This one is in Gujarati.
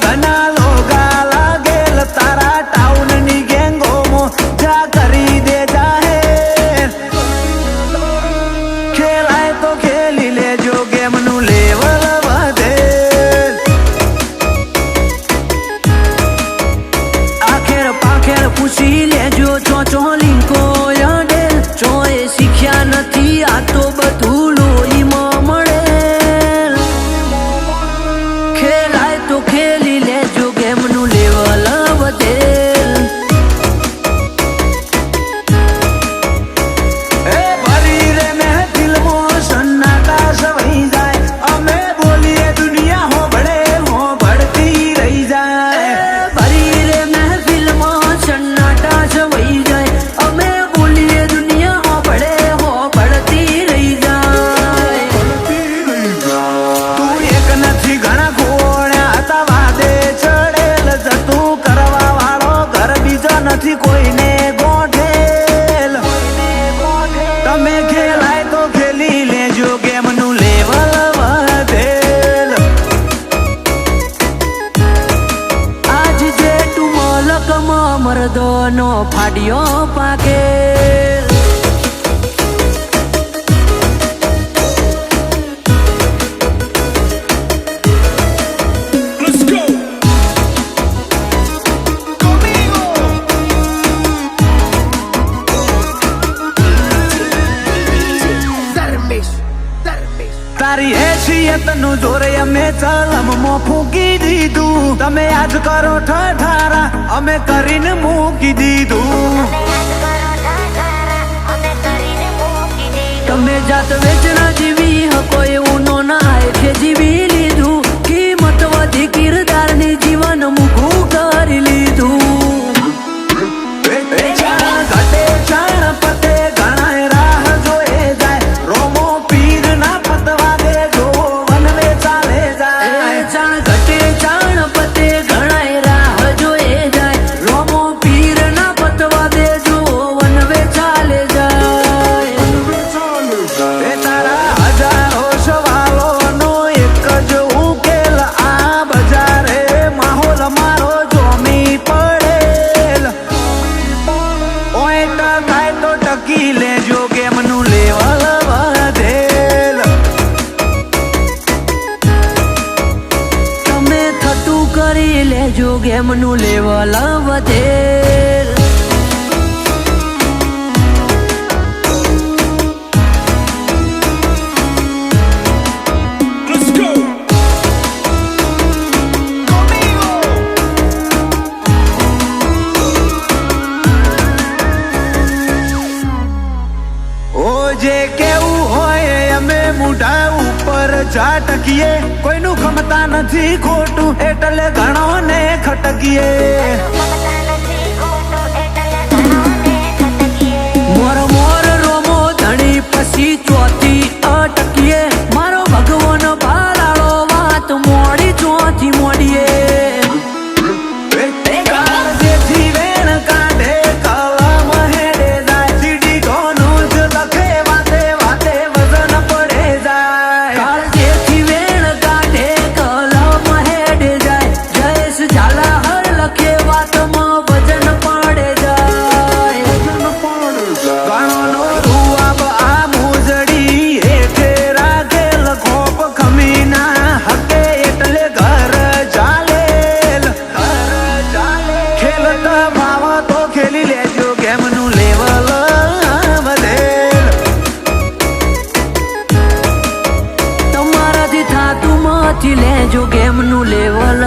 ઘના લોગા લાગેલ તારા ટાઉન ની ગેંગો જા કરી દે જાહેર ખેલાય તો ખેલી લેજો ગેમ નું લેવલ વધે આખેર પાખેર પૂછી લેજો ચો લીંકો યડેલ ચોએ શીખ્યા નથી આ તો બધું લોહીમાં મળેલ ખેલાય તો ખેલી લેજો ગેમ નું લેવલ વધેલ એ ભરી રે મહેફિલમાં સન્નાટા સવાઈ જાય અમે બોલીએ દુનિયા હોભળતી રહી જાય ભરી રે મહેફિલમાં સન્નાટા સવાઈ જાય અમે બોલીએ દુનિયા હોભળતી રહી જાય તું એક નથી ઘણા ખોળ્યા હતા વાદે ચડેલ જતું કરવા વાળો ઘર બીજો નથી કોઈને ગોઠેલ તમે ખેલાય તો ખેલી લેજો ગેમ નું લેવલ વધેલ આજ જે તું મલકમાં મરદોનો ફાડ્યો પાકેલ તારી હેસિયત નું જોર અમે ચલમમાં ફૂંકી દીધું તમે આજ કરો ઠઠારા અમે કરીને મૂકી દીધું તમે જાત વેચના જીવી હકો એવું નો નાય કે જીવી લીધું કિંમત વધી કિરદારની જીવન મૂકું કરી લીધું ઘટે ચાણ પતે ઘણાય રાહ જોએ જાય રોમો પીર ના પતવા દે જો વનવે ચાલે જાય ચાણ ઘટે ચાણ પતે ઘણાય રાહ જોએ જાય રોમો પીર ના પતવા દે જો વનવે ચાલે જાય એ તારા હજારો સવાલોનો એક જ ઉકેલ આ બજારે માહોલ મારો જોમી પડેલ ઓય ટકાય તો ટકી લેજો ગેમ નું લેવલ વધેલ તમે થતું કરી લેજો ગેમ નું લેવલ વધેલ જે કેવું હોય અમે મુઢા ઉપર ઝાટકીએ કોઈનું ખમતા નથી ખોટું એટલે ઘણો ને ખટકીએ મોર મોર રોમો ધણી પછી ચોથી અટકીએ મારો ભગવાન બાલાળો વાત મોડી ચોથી મોડીએ લેજો ગેમ નું લેવલ